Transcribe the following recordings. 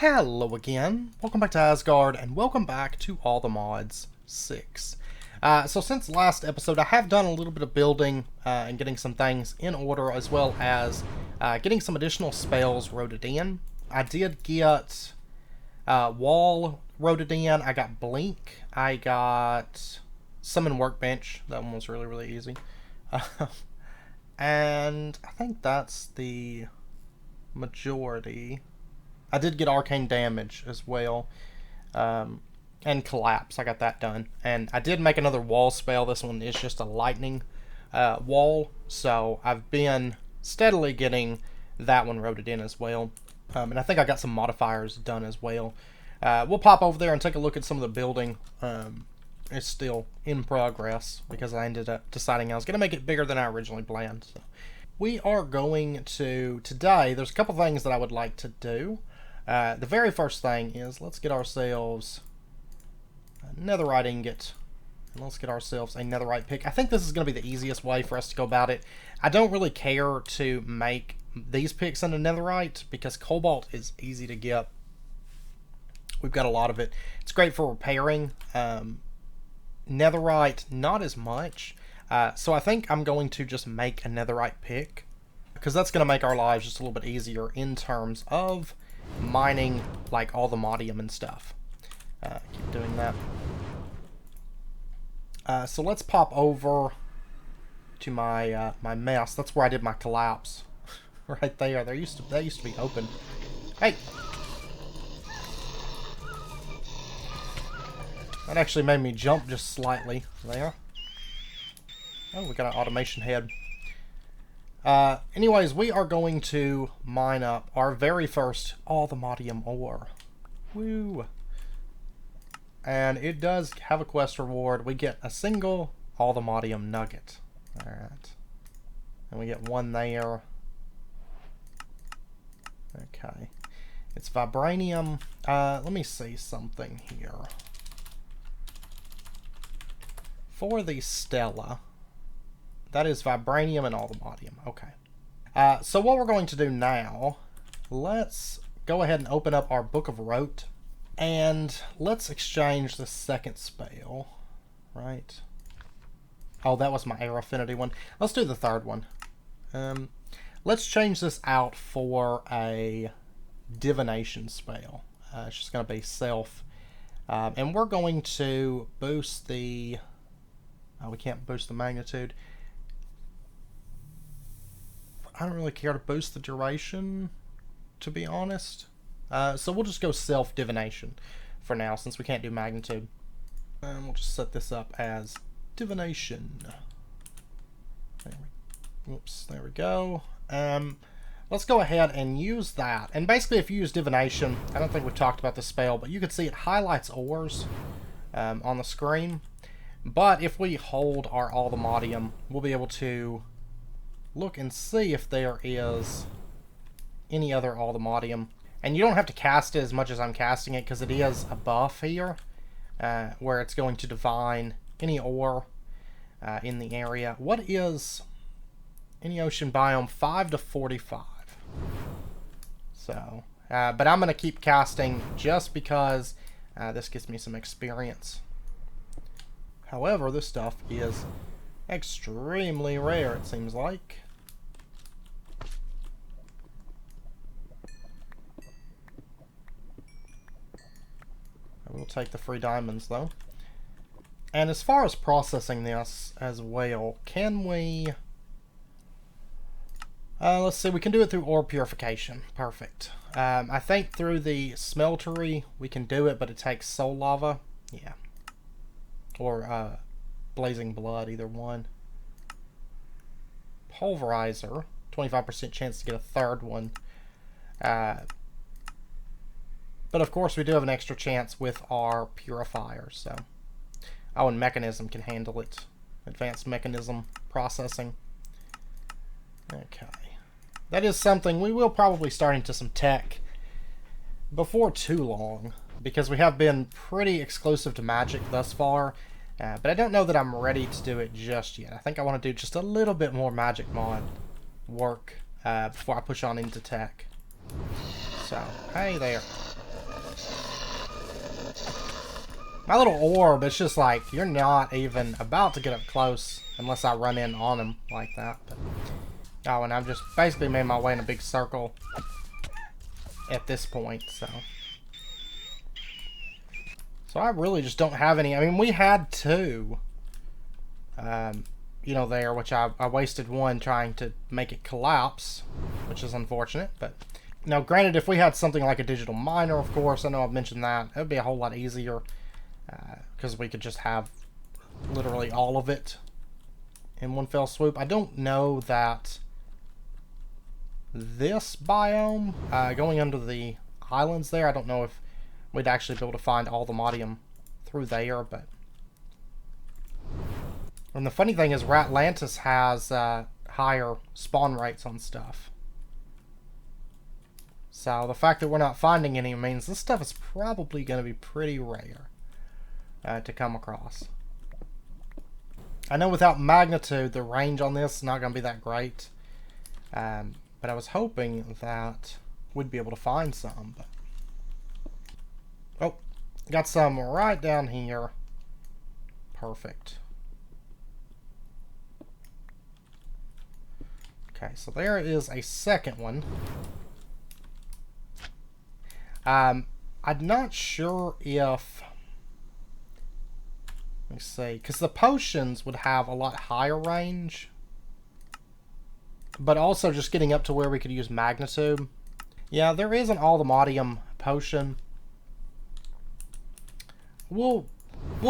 Hello again, welcome back to Asgard, and welcome back to All the Mods 6. So since last episode, I have done a little bit of building and getting some things in order, as well as getting some additional spells rotated in. I did get Wall rotated in, I got Blink, I got Summon Workbench, that one was really easy. And I think that's the majority. I did get Arcane Damage as well, and Collapse, I got that done. And I did make another wall spell. This one is just a lightning wall, so I've been steadily getting that one rotated in as well. And I think I got some modifiers done as well. We'll pop over there and take a look at some of the building. It's still in progress because I ended up deciding I was going to make it bigger than I originally planned. So we are going to, today, there's a couple things that I would like to do. The very first thing is, let's get ourselves a netherite ingot, and let's get ourselves a netherite pick. I think this is going to be the easiest way for us to go about it. I don't really care to make these picks into netherite, because cobalt is easy to get. We've got a lot of it. It's great for repairing. Netherite, not as much. So I think I'm going to just make a netherite pick, because that's going to make our lives just a little bit easier in terms of mining, like all the modium and stuff. Keep doing that. So let's pop over to my my mess. That's where I did my collapse. Right there. That used to be open. Hey. That actually made me jump just slightly there. Oh, we got an automation head. Anyways, we are going to mine up our very first all-the-modium ore. Woo! And it does have a quest reward. We get a single all-the-modium nugget. Alright. And we get one there. Okay. It's Vibranium. Let me see something here. For the Stella, that is Vibranium and all-the-modium. Okay. So what we're going to do now, let's go ahead and open up our Book of Rote, and let's exchange the second spell, right? Oh, that was my Air Affinity one. Let's do the third one. Let's change this out for a Divination spell. It's just going to be Self. And we're going to boost the... Oh, we can't boost the magnitude. I don't really care to boost the duration, to be honest. So we'll just go self-divination for now, since we can't do magnitude. And we'll just set this up as divination. There we go. Let's go ahead and use that. And basically, if you use divination, I don't think we've talked about this spell, but you can see it highlights ores on the screen. But if we hold our all-the-modium, we'll be able to look and see if there is any other all-the-modium. And you don't have to cast it as much as I'm casting it, because it is a buff here, where it's going to divine any ore in the area. What is any ocean biome? 5 to 45. So, but I'm going to keep casting just because this gives me some experience. However, this stuff is extremely rare, it seems like. We'll take the free diamonds, though. And as far as processing this as well, can we... let's see, we can do it through ore purification. Perfect. I think through the smeltery we can do it, but it takes soul lava. Yeah. Or blazing blood, either one. Pulverizer, 25% chance to get a third one. But of course we do have an extra chance with our purifier, so. Oh, and mechanism can handle it. Advanced mechanism processing. Okay. That is something we will probably start into some tech before too long, because we have been pretty exclusive to magic thus far. But I don't know that I'm ready to do it just yet. I think I want to do just a little bit more magic mod work before I push on into tech. So, hey there. My little orb, it's just like, you're not even about to get up close unless I run in on him like that. But, oh, and I've just basically made my way in a big circle at this point, so. So I really just don't have any. I mean, we had two, you know, there, which I wasted one trying to make it collapse, which is unfortunate. But now, granted, if we had something like a digital miner, of course, I know I've mentioned that, it would be a whole lot easier because we could just have literally all of it in one fell swoop. I don't know that this biome, going under the islands there, I don't know if we'd actually be able to find all the modium through there, but... And the funny thing is, Ratlantis has higher spawn rates on stuff. So the fact that we're not finding any means this stuff is probably going to be pretty rare to come across. I know without magnitude, the range on this is not going to be that great. But I was hoping that we'd be able to find some. But... Oh, got some right down here. Perfect. Okay, so there is a second one. I'm not sure if... Let me see, because the potions would have a lot higher range. But also just getting up to where we could use magnitude. Yeah, there is an all-the-modium potion. We'll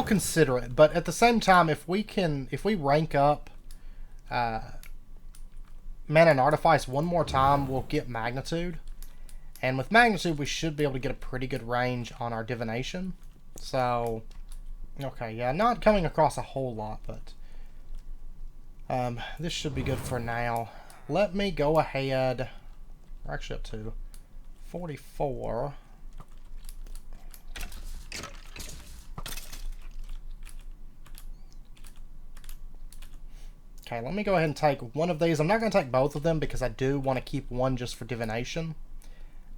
consider it, but at the same time, if we rank up Mana and Artifice one more time, we'll get magnitude. And with magnitude, we should be able to get a pretty good range on our divination. So, okay, yeah, not coming across a whole lot, but this should be good for now. Let me go ahead. We're actually up to 44. Okay, let me go ahead and take one of these. I'm not going to take both of them because I do want to keep one just for divination.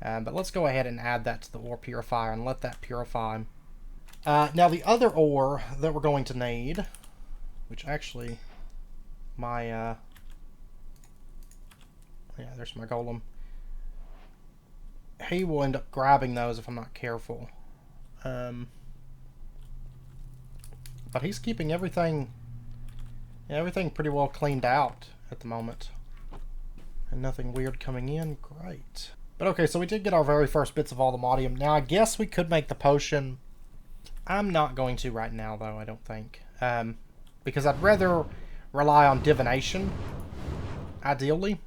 But let's go ahead and add that to the ore purifier and let that purify. Now the other ore that we're going to need, which actually my... yeah, there's my golem. He will end up grabbing those if I'm not careful. But he's keeping everything pretty well cleaned out at the moment. And nothing weird coming in. Great. But okay, so we did get our very first bits of all the modium. Now, I guess we could make the potion. I'm not going to right now, though, I don't think. Because I'd rather rely on divination, ideally.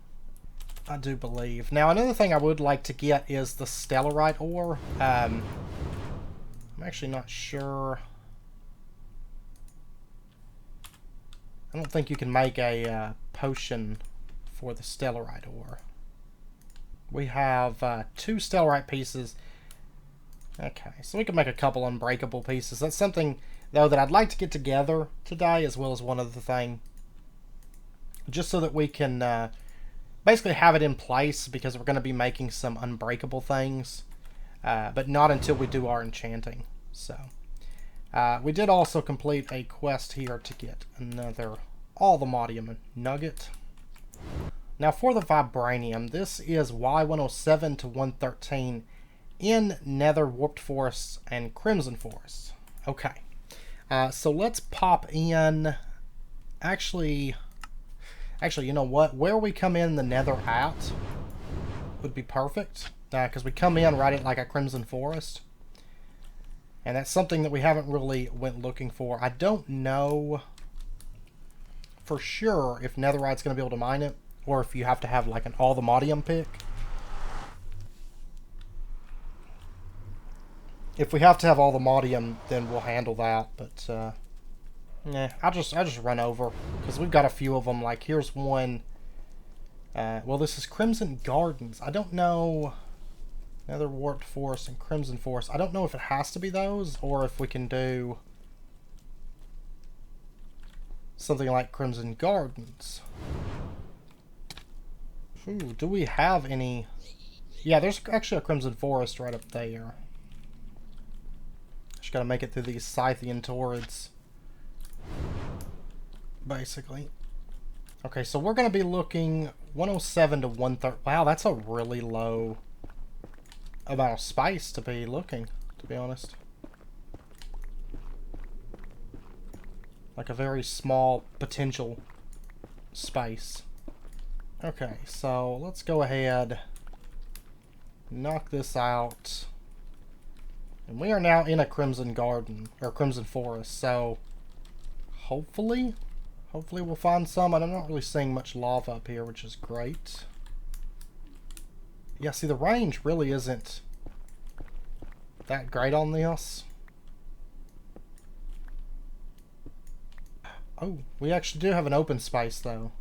I do believe. Now, another thing I would like to get is the Stellarite Ore. I'm actually not sure. I don't think you can make a potion for the Stellarite Ore. We have 2 Stellarite pieces. Okay, so we can make a couple unbreakable pieces. That's something, though, that I'd like to get together today, as well as one other thing. Just so that we can... basically have it in place, because we're going to be making some unbreakable things, but not until we do our enchanting. So we did also complete a quest here to get another all the modium nugget. Now for the Vibranium, this is Y107 to 113 in Nether Warped Forests and Crimson Forests. Okay, so let's pop in. Actually, you know what? Where we come in the Nether at would be perfect, because we come in right at like a Crimson Forest, and that's something that we haven't really went looking for. I don't know for sure if Netherite's going to be able to mine it, or if you have to have like an all the modium pick. If we have to have all the modium, then we'll handle that. But yeah, I'll just run over, because we've got a few of them. Like here's one. Well, this is Crimson Gardens. I don't know. Nether Warped Forest and Crimson Forest. I don't know if it has to be those, or if we can do something like Crimson Gardens. Ooh, do we have any? Yeah, there's actually a Crimson Forest right up there. Just gotta make it through these Scythian torrents. Basically. Okay, so we're gonna be looking 107 to 130. Wow, that's a really low amount of spice to be looking, to be honest. Like a very small potential spice. Okay, so let's go ahead, knock this out. And we are now in a Crimson Garden, or Crimson Forest, so hopefully we'll find some. And I'm not really seeing much lava up here, which is great. Yeah, see, the range really isn't that great on this. Oh, we actually do have an open space, though.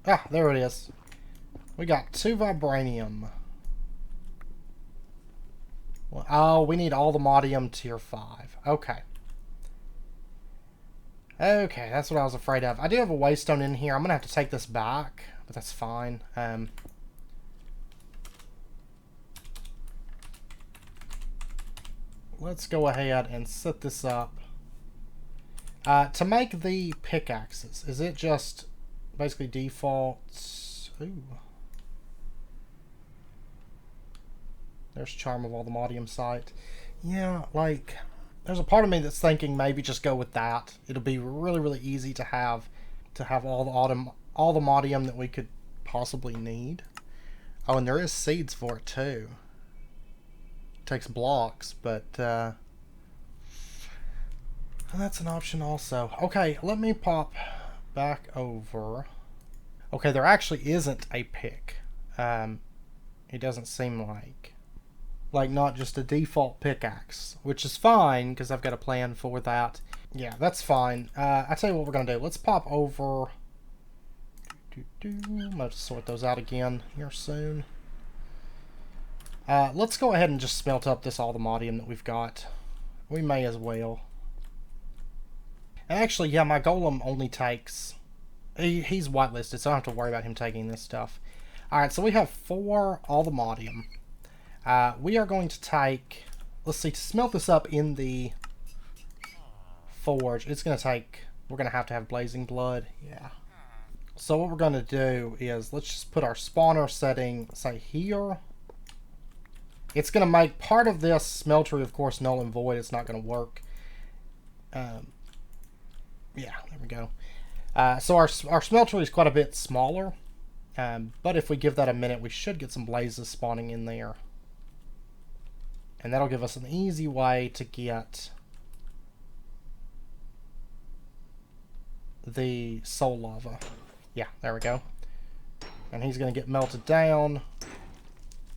Ah, there it is. We got 2 Vibranium. Well, oh, we need all the Modium tier 5. Okay. Okay, that's what I was afraid of. I do have a waystone in here. I'm going to have to take this back, but that's fine. Let's go ahead and set this up. To make the pickaxes, is it just basically default? Ooh. There's Charm of all the Modium site. Yeah, like, there's a part of me that's thinking maybe just go with that. It'll be really, really easy to have all the Modium that we could possibly need. Oh, and there is seeds for it too. It takes blocks, but that's an option also. Okay, let me pop back over. Okay, there actually isn't a pick. It doesn't seem like not just a default pickaxe, which is fine because I've got a plan for that. Yeah, that's fine. I tell you what we're gonna do. Let's pop over. I'm gonna sort those out again here soon. Let's go ahead and just smelt up all the Modium that we've got. We may as well. And actually, yeah, my golem only takes... He's whitelisted, so I don't have to worry about him taking this stuff. Alright, so we have 4 all the Modium. We are going to take... Let's see, to smelt this up in the forge, it's going to take... We're going to have blazing blood. Yeah. So what we're going to do is, let's just put our spawner setting, say, here. It's going to make part of this smeltery, of course, null and void. It's not going to work. Yeah, there we go. So our smeltery is quite a bit smaller. But if we give that a minute, we should get some blazes spawning in there. And that'll give us an easy way to get the soul lava. Yeah, there we go. And he's going to get melted down.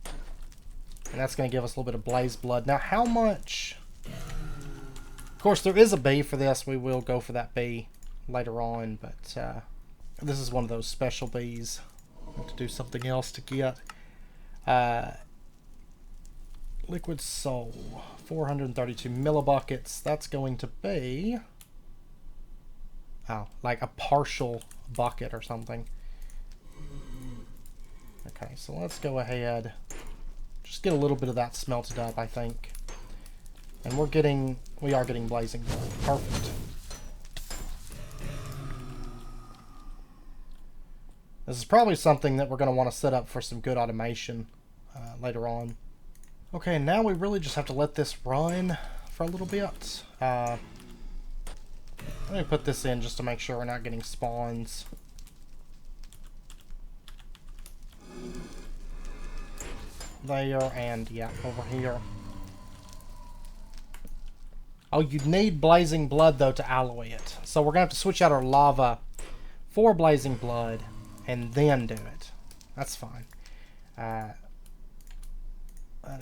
And that's going to give us a little bit of blaze blood. Now, how much... Of course, there is a bee for this. We will go for that bee later on. But this is one of those special bees. I have to do something else to get. Liquid soul. 432 millibuckets. That's going to be... Oh, like a partial bucket or something. Okay, so let's go ahead. Just get a little bit of that smelted up, I think. And we are getting blazing blood. Perfect. This is probably something that we're going to want to set up for some good automation later on. Okay, now we really just have to let this run for a little bit. Let me put this in just to make sure we're not getting spawns. There, and yeah, over here. Oh, you need blazing blood, though, to alloy it. So we're going to have to switch out our lava for blazing blood and then do it. That's fine. That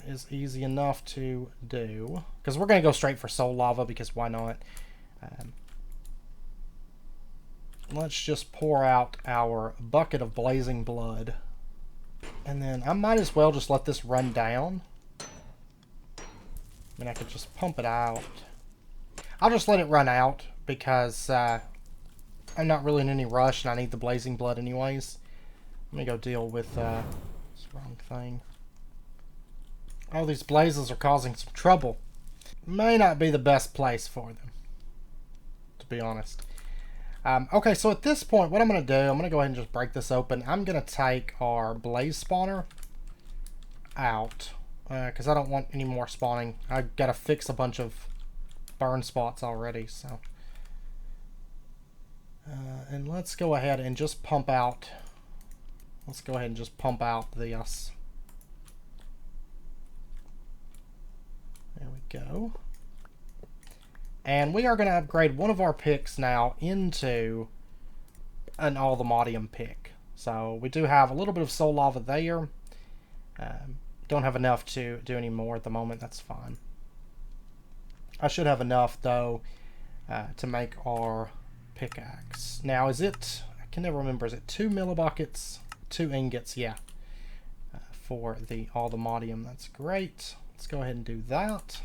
is easy enough to do. Because we're going to go straight for soul lava, because why not? Let's just pour out our bucket of blazing blood. And then I might as well just let this run down. I mean, I could just pump it out. I'll just let it run out because I'm not really in any rush, and I need the blazing blood anyways. Let me go deal with this wrong thing. Oh, these blazes are causing some trouble. May not be the best place for them, to be honest. Okay, so at this point, what I'm going to do, I'm going to go ahead and just break this open. I'm going to take our blaze spawner out, because I don't want any more spawning. I've got to fix a bunch of burn spots already, so. And let's go ahead and just pump out. Let's go ahead and just pump out this. There we go. And we are going to upgrade one of our picks now into an all-the-modium pick. So we do have a little bit of soul lava there. Don't have enough to do any more at the moment. That's fine. I should have enough, though, to make our pickaxe. Now, is it... I can never remember. Is it 2 millibuckets? 2 ingots, yeah. For all the modium. That's great. Let's go ahead and do that.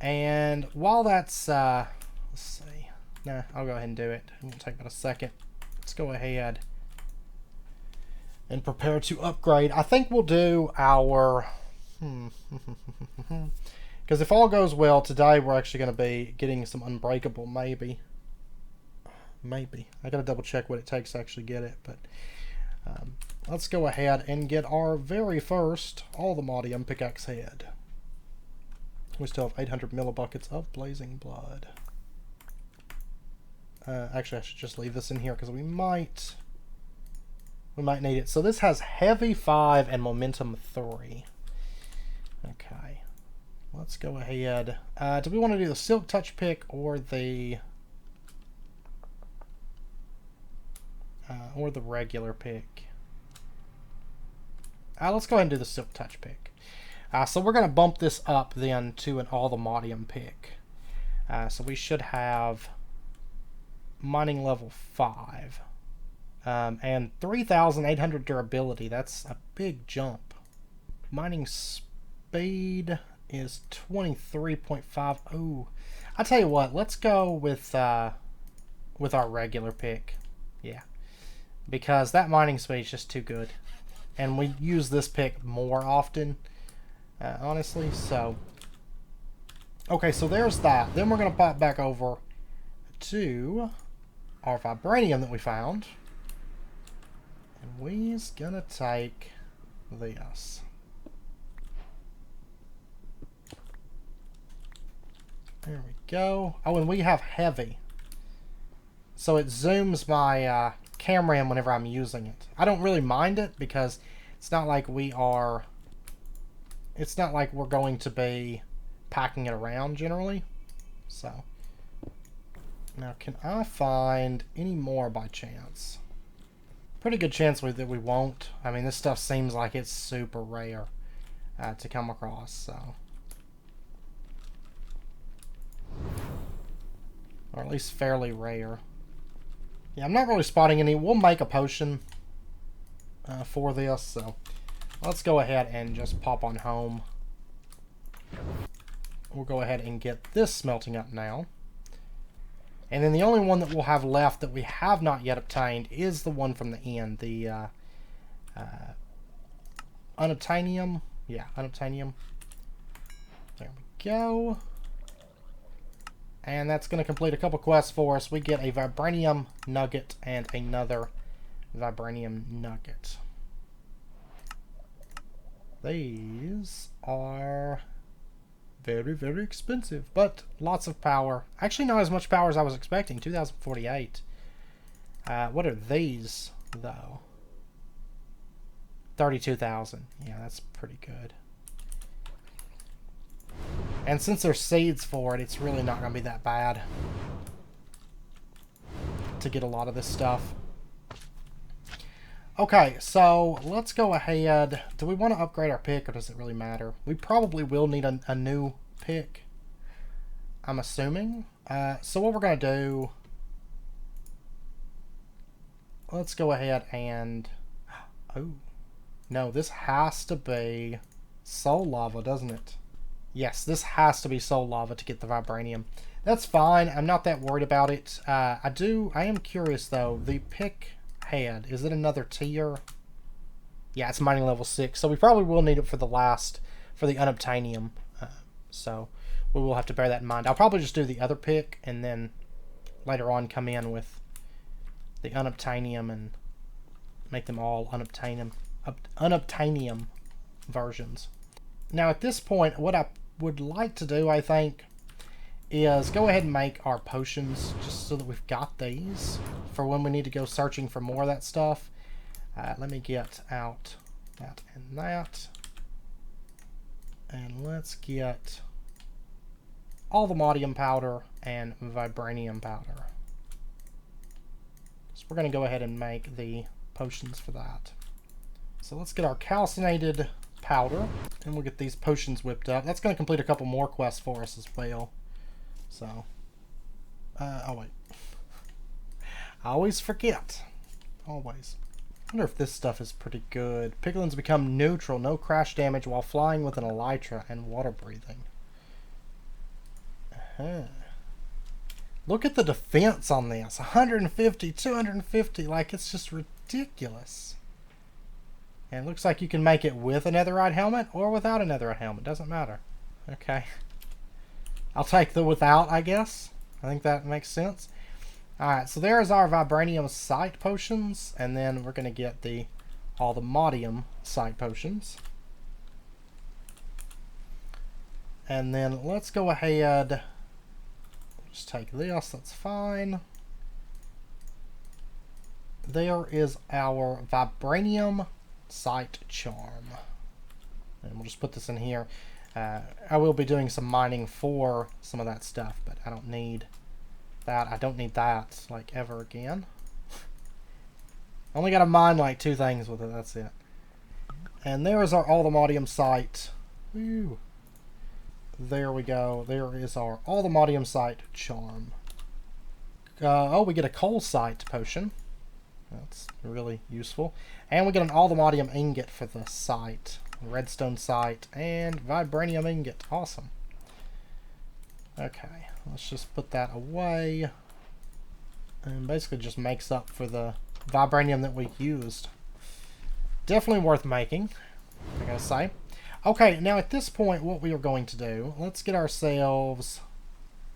And while that's... let's see. Nah, I'll go ahead and do it. It won't take but a second. Let's go ahead and prepare to upgrade. I think we'll do our... Because if all goes well, today we're actually going to be getting some unbreakable, maybe. Maybe. I got to double check what it takes to actually get it, but let's go ahead and get our very first all-the-modium pickaxe head. We still have 800 millibuckets of blazing blood. Actually, I should just leave this in here because we might need it. So this has heavy 5 and momentum 3. Okay. Let's go ahead. Do we want to do the silk touch pick or the regular pick? Let's go ahead and do the silk touch pick. So we're going to bump this up then to an all-the-modium pick. So we should have mining level 5. And 3,800 durability. That's a big jump. Mining speed is 23.5. Oh, I'll tell you what. Let's go with our regular pick. Yeah. Because that mining speed is just too good. And we use this pick more often. Honestly, so okay, so there's that. Then we're going to pop back over to our Vibranium that we found. And we're going to take this. There we go. Oh, and we have heavy. So it zooms my camera in whenever I'm using it. I don't really mind it because it's not like we're going to be packing it around generally. So, now can I find any more by chance? Pretty good chance that we won't. I mean, this stuff seems like it's super rare to come across, so. Or at least fairly rare. Yeah, I'm not really spotting any. We'll make a potion for this, so. Let's go ahead and just pop on home. We'll go ahead and get this smelting up now. And then the only one that we'll have left that we have not yet obtained is the one from the end. The unobtainium. Yeah, unobtainium. There we go. And that's going to complete a couple quests for us. We get a Vibranium nugget and another Vibranium nugget. These are very, very expensive, but lots of power. Actually, not as much power as I was expecting. 2048. What are these, though? 32,000. Yeah, that's pretty good. And since there's seeds for it, it's really not going to be that bad to get a lot of this stuff. Okay, so let's go ahead. Do we want to upgrade our pick, or does it really matter? We probably will need a new pick, I'm assuming. So what we're going to do... Let's go ahead and... Oh. No, this has to be soul lava, doesn't it? Yes, this has to be soul lava to get the vibranium. That's fine. I'm not that worried about it. I am curious though. The pick head, is it another tier? Yeah, it's mining level 6, so we probably will need it for the unobtainium. So we will have to bear that in mind. I'll probably just do the other pick and then later on come in with the unobtainium and make them all unobtainium versions. Now at this point, what I would like to do, I think, is go ahead and make our potions just so that we've got these for when we need to go searching for more of that stuff. Let me get out that and that. And let's get all the modium powder and vibranium powder. So we're going to go ahead and make the potions for that. So let's get our calcinated powder, and we'll get these potions whipped up. That's going to complete a couple more quests for us as well. So, oh wait. I always forget. Always. I wonder if this stuff is pretty good. Piglins become neutral, no crash damage while flying with an elytra and water breathing. Look at the defense on this. 150, 250, like it's just ridiculous. And it looks like you can make it with a netherite helmet or without a netherite helmet. Doesn't matter. Okay. I'll take the without, I guess. I think that makes sense. Alright, so there's our vibranium sight potions. And then we're going to get all the modium sight potions. And then let's go ahead. Just take this. That's fine. There is our vibranium sight charm. And we'll just put this in here. I will be doing some mining for some of that stuff, but I don't need that. I don't need that, like, ever again. Only got to mine, like, 2 things with it. That's it. And there is our all the modium sight. Woo. There we go. There is our all the modium sight charm. Oh, we get a coal sight potion. That's really useful. And we get an all the modium ingot for the sight. Redstone sight and vibranium ingot. Awesome. Okay, let's just put that away. And basically just makes up for the vibranium that we used. Definitely worth making, I gotta say. Okay, now at this point, what we are going to do, let's get ourselves,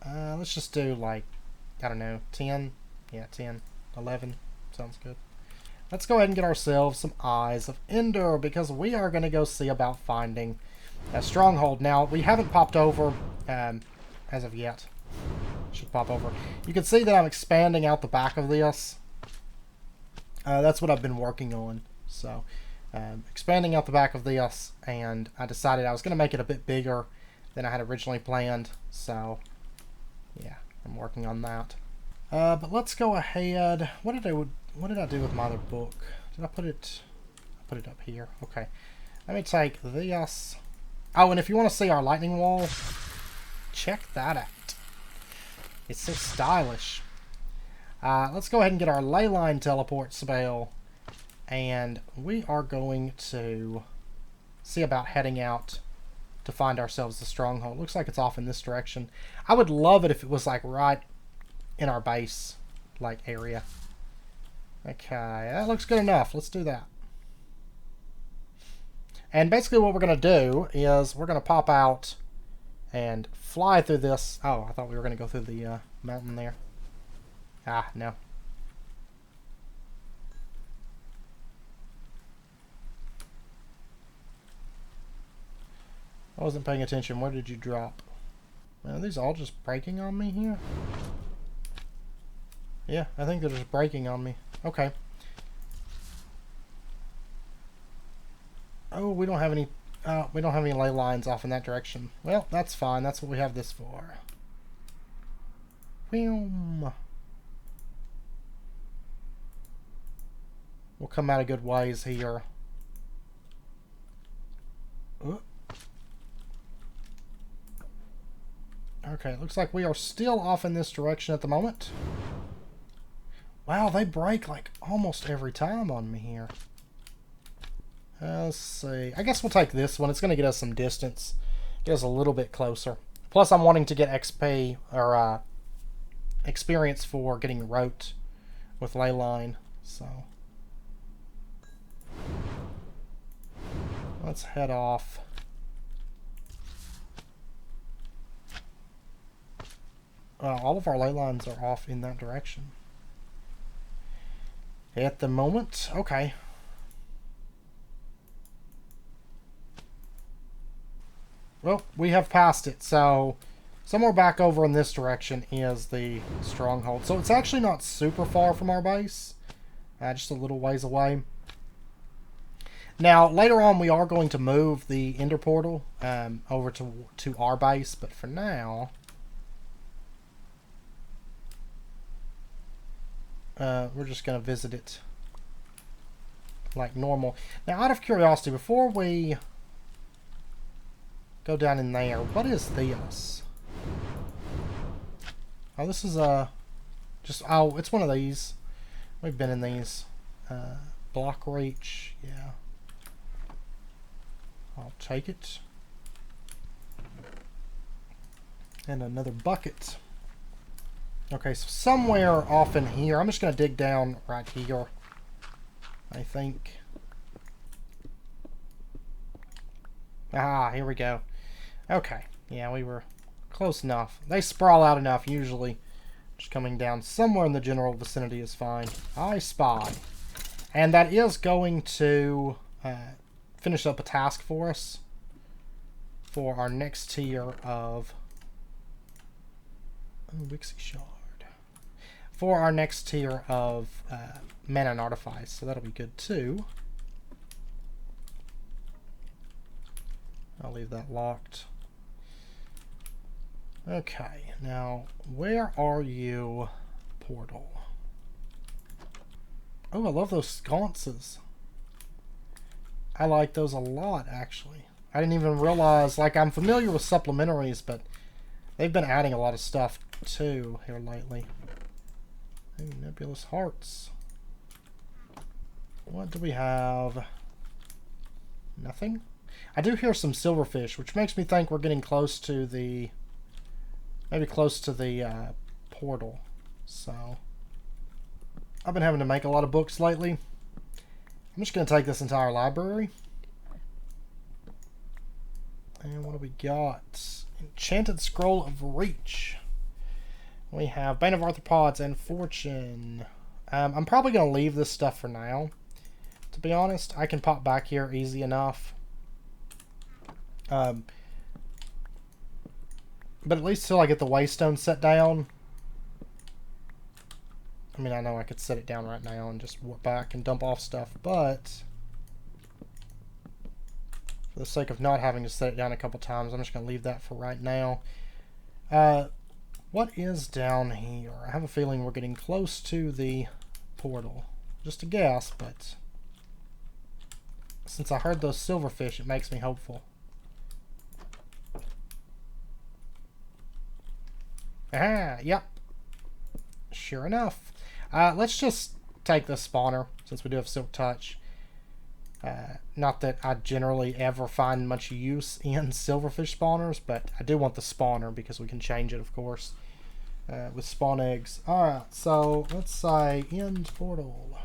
let's just do like, I don't know, 10? Yeah, 10, 11, sounds good. Let's go ahead and get ourselves some Eyes of Ender, because we are going to go see about finding a stronghold. Now, we haven't popped over as of yet. Should pop over. You can see that I'm expanding out the back of this. That's what I've been working on. So, expanding out the back of this, and I decided I was going to make it a bit bigger than I had originally planned. So, yeah, I'm working on that. But let's go ahead. What did I do with my other book? Did I put it up here? Okay. Let me take this. Oh, and if you want to see our lightning wall, check that out. It's so stylish. Let's go ahead and get our ley line teleport spell. And we are going to see about heading out to find ourselves the stronghold. Looks like it's off in this direction. I would love it if it was like right in our base like area. Okay, that looks good enough. Let's do that. And basically what we're going to do is we're going to pop out and fly through this. Oh, I thought we were going to go through the mountain there. Ah, no. I wasn't paying attention. Where did you drop? Man, are these all just breaking on me here? Yeah, I think they're just breaking on me. Okay. Oh, we don't have any ley lines off in that direction. Well, that's fine. That's what we have this for. We'll come out a good ways here. Okay, looks like we are still off in this direction at the moment. Wow, they break like almost every time on me here. Let's see. I guess we'll take this one. It's going to get us some distance. get us a little bit closer. Plus, I'm wanting to get XP, or experience for getting rote with ley line, so let's head off. All of our ley lines are off in that direction at the moment. Okay. Well, we have passed it, so somewhere back over in this direction is the stronghold. So it's actually not super far from our base, just a little ways away. Now, later on, we are going to move the Ender Portal over to our base, but for now, we're just going to visit it like normal. Now, out of curiosity, before we go down in there, what is this? Oh, this is oh, it's one of these. We've been in these. Block reach, yeah. I'll take it. And another bucket. Okay, so somewhere off in here, I'm just going to dig down right here, I think. Ah, here we go. Okay, yeah, we were close enough. They sprawl out enough, usually. Just coming down somewhere in the general vicinity is fine. I spy. And that is going to finish up a task for us for our next tier of... Oh, Wixie Shard. For our next tier of Mana and Artifice, so that'll be good too. I'll leave that locked. Okay, now where are you, portal? Oh, I love those sconces. I like those a lot, actually. I didn't even realize, like, I'm familiar with supplementaries, but they've been adding a lot of stuff too here lately. Ooh, nebulous hearts. What do we have? Nothing? I do hear some silverfish, which makes me think we're getting close to the... Maybe close to the portal. So, I've been having to make a lot of books lately. I'm just going to take this entire library. And what do we got? Enchanted Scroll of Reach. We have Bane of Arthropods and Fortune. I'm probably going to leave this stuff for now. To be honest, I can pop back here easy enough. But at least till I get the Waystone set down. I mean, I know I could set it down right now and just warp back and dump off stuff, but for the sake of not having to set it down a couple times, I'm just going to leave that for right now. What is down here? I have a feeling we're getting close to the portal. Just a guess, but since I heard those silverfish, it makes me hopeful. Ah, yep. Sure enough. Let's just take this spawner, since we do have Silk Touch. Not that I generally ever find much use in silverfish spawners, but I do want the spawner because we can change it, of course, with spawn eggs. Alright, so let's say end portal.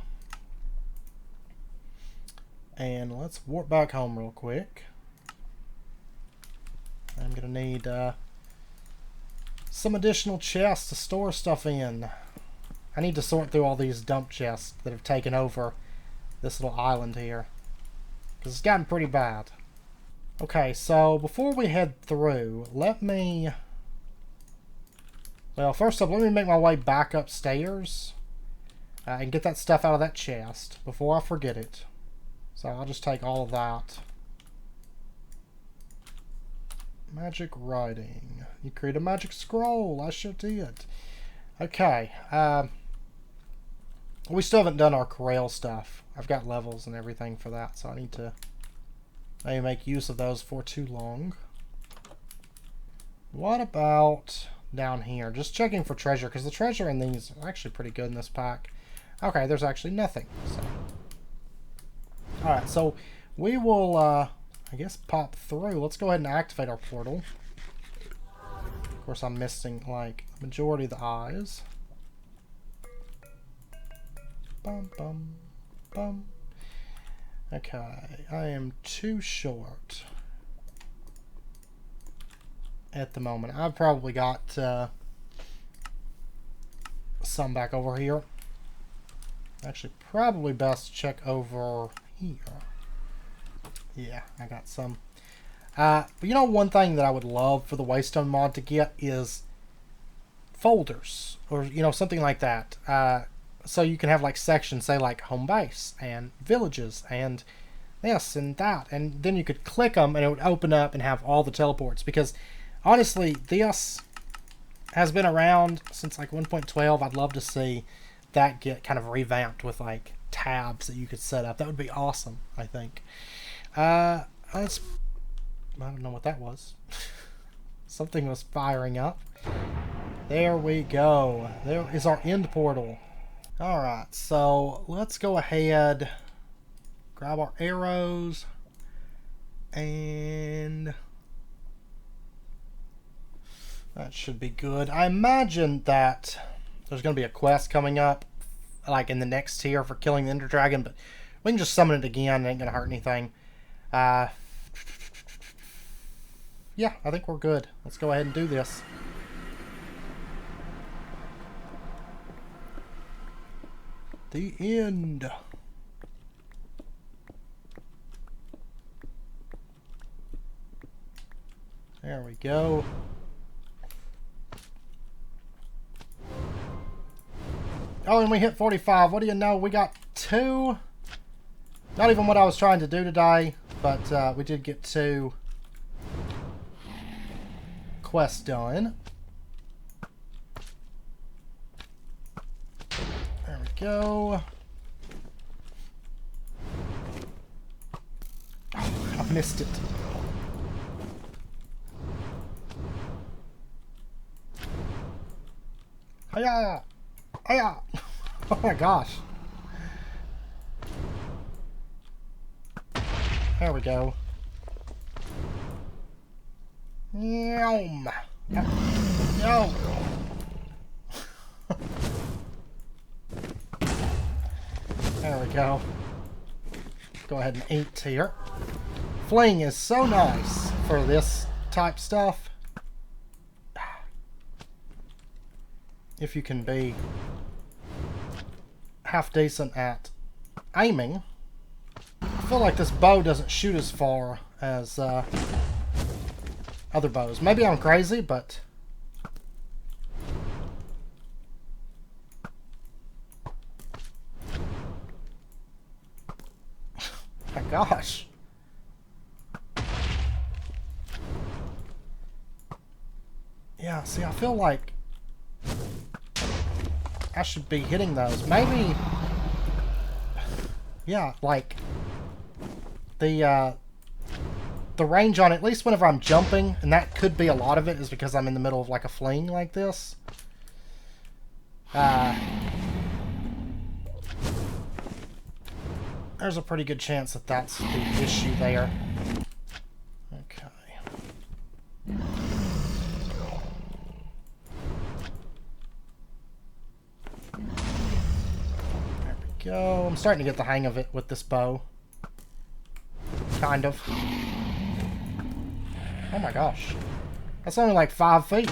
And let's warp back home real quick. I'm going to need some additional chests to store stuff in. I need to sort through all these dump chests that have taken over this little island here, because it's gotten pretty bad. Okay, so before we head through, let me... Well, first up, let me make my way back upstairs and get that stuff out of that chest before I forget it. So I'll just take all of that. Magic writing. You create a magic scroll. I sure did. Okay. We still haven't done our Corral stuff. I've got levels and everything for that, so I need to maybe make use of those for too long. What about down here? Just checking for treasure, because the treasure in these are actually pretty good in this pack. Okay, there's actually nothing. So. Alright, so we will I guess, pop through. Let's go ahead and activate our portal. Of course, I'm missing, like, the majority of the eyes. Bum, bum, bum. Okay, I am too short at the moment. I've probably got some back over here. Actually, probably best to check over here. Yeah, I got some. But you know, one thing that I would love for the Waystone mod to get is folders, or you know, something like that. So you can have like sections, say like home base and villages and this and that, and then you could click them and it would open up and have all the teleports. Because honestly, this has been around since like 1.12. I'd love to see that get kind of revamped with like tabs that you could set up. That would be awesome, I think. I don't know what that was. Something was firing up. There we go. There is our end portal. Alright, so let's go ahead, grab our arrows, and that should be good. I imagine that there's going to be a quest coming up, like in the next tier for killing the Ender Dragon, but we can just summon it again. It ain't going to hurt anything. Yeah, I think we're good. Let's go ahead and do this. The end. There we go. Oh, and we hit 45. What do you know? We got 2. Not even what I was trying to do today, but we did get 2 quests done. There we go. Oh, I missed it. Hiya! Hiya! Oh my gosh. There we go. Yum. No. There we go. Go ahead and eat here. Fling is so nice for this type stuff. If you can be half decent at aiming. I feel like this bow doesn't shoot as far as other bows. Maybe I'm crazy, but my gosh. Yeah, see, I feel like I should be hitting those. Maybe, yeah, like the range on it, at least whenever I'm jumping, and that could be a lot of it, is because I'm in the middle of like a fling like this. There's a pretty good chance that that's the issue there. Okay. There we go. I'm starting to get the hang of it with this bow. Kind of. Oh my gosh. That's only like 5 feet.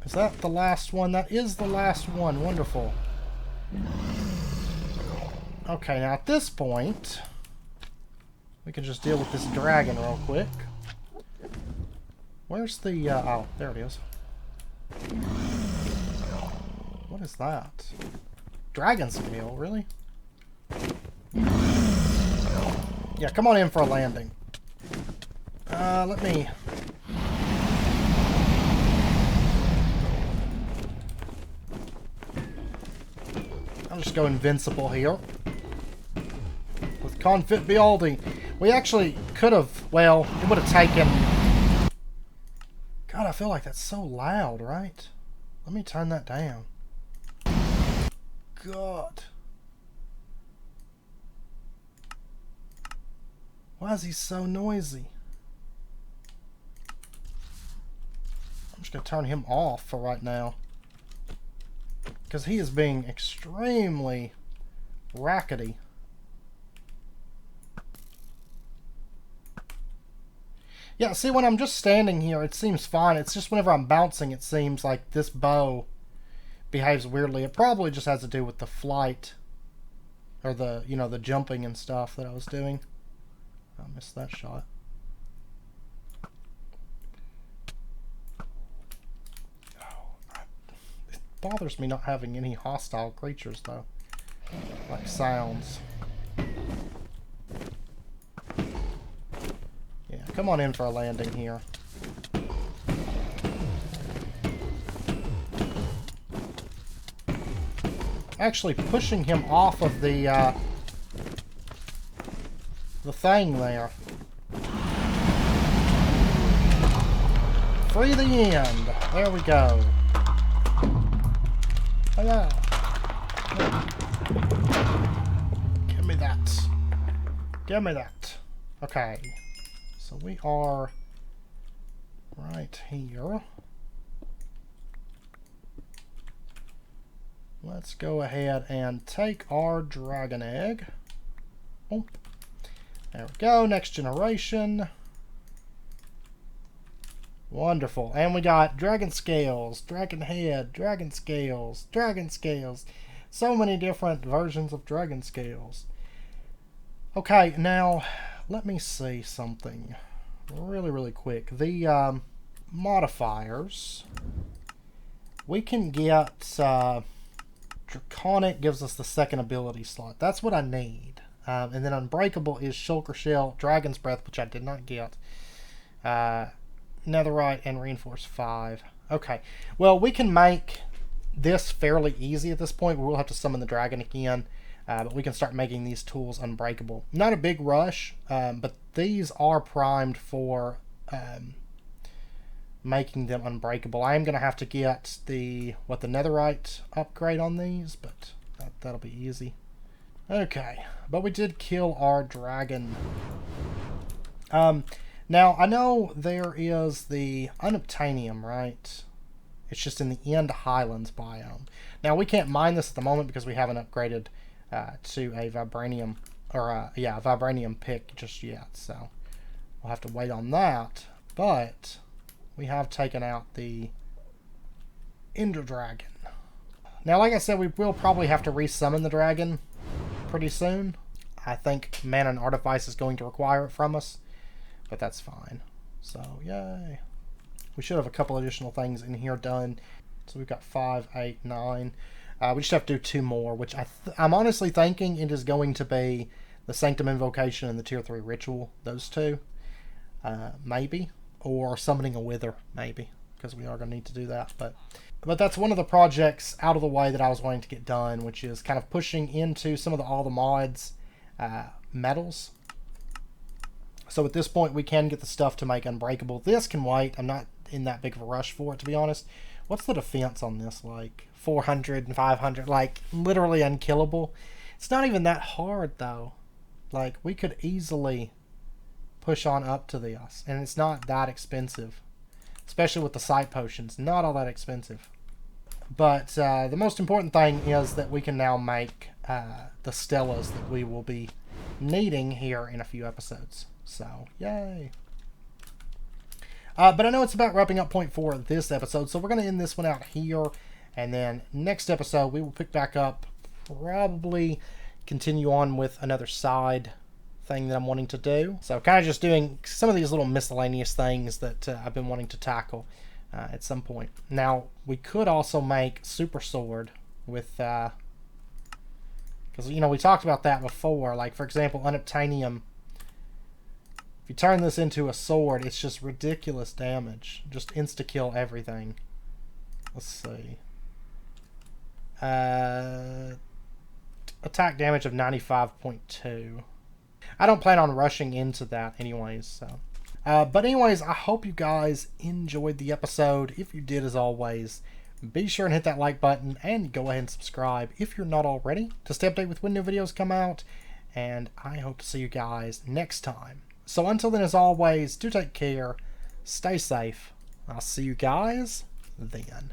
Is that the last one? That is the last one. Wonderful. Okay, now at this point, we can just deal with this dragon real quick. Where's the... oh, there it is. What is that? Dragon scale, really? Yeah, come on in for a landing. Let me... I'll just go invincible here. With Confit Bealdi. We actually could have... Well, it would have taken... God, I feel like that's so loud, right? Let me turn that down. God. Why is he so noisy? I'm just going to turn him off for right now. Because he is being extremely rackety. Yeah, see, when I'm just standing here, it seems fine. It's just whenever I'm bouncing, it seems like this bow behaves weirdly. It probably just has to do with the flight. Or the, you know, the jumping and stuff that I was doing. I missed that shot. It bothers me not having any hostile creatures, though. Like sounds. Yeah, come on in for a landing here. Actually pushing him off of the thing there. Free the end. There we go. Hello. Give me that. Give me that. Okay. So we are right here. Let's go ahead and take our dragon egg. Oh, there we go. Next generation. Wonderful. And we got dragon scales, dragon head, dragon scales, dragon scales. So many different versions of dragon scales. Okay, now let me see something really quick. The modifiers. We can get... Draconic gives us the second ability slot. That's what I need. And then Unbreakable is Shulker Shell, Dragon's Breath, which I did not get. Netherite, and Reinforce 5. Okay. Well, we can make this fairly easy at this point. We'll have to summon the dragon again. But we can start making these tools unbreakable. Not a big rush, but these are primed for... making them unbreakable. I am going to have to get the netherite upgrade on these, but that'll be easy. Okay, but we did kill our dragon. Now, I know there is the Unobtainium, right? It's just in the End Highlands biome. Now, we can't mine this at the moment because we haven't upgraded to a Vibranium, or yeah, a Vibranium pick just yet, so we'll have to wait on that, but... we have taken out the Ender Dragon. Now, like I said, we will probably have to resummon the dragon pretty soon. I think Mana and Artifice is going to require it from us, but that's fine. So, yay. We should have a couple additional things in here done. So we've got 5, 8, 9. We just have to do 2 more, which I'm honestly thinking it is going to be the Sanctum Invocation and the Tier 3 Ritual. Those 2. Maybe. Or summoning a wither, maybe, because we are going to need to do that. But that's one of the projects out of the way that I was wanting to get done, which is kind of pushing into some of all the mods metals. So at this point, we can get the stuff to make Unbreakable. This can wait. I'm not in that big of a rush for it, to be honest. What's the defense on this? Like 400 and 500, like literally unkillable. It's not even that hard, though. Like, we could easily push on up to this, and it's not that expensive, especially with the sight potions. Not all that expensive. But the most important thing is that we can now make the Stellas that we will be needing here in a few episodes. So, yay. But I know it's about wrapping up point 4 of this episode, so we're going to end this one out here, and then next episode we will pick back up, probably continue on with another side thing that I'm wanting to do. So kind of just doing some of these little miscellaneous things that I've been wanting to tackle at some point. Now, we could also make Super Sword with, because, you know, we talked about that before. Like, for example, Unobtainium. If you turn this into a sword, it's just ridiculous damage. Just insta-kill everything. Let's see. Attack damage of 95.2. I don't plan on rushing into that anyways, so. But anyways, I hope you guys enjoyed the episode. If you did, as always, be sure and hit that like button and go ahead and subscribe if you're not already to stay updated with when new videos come out. And I hope to see you guys next time. So until then, as always, do take care, stay safe. I'll see you guys then.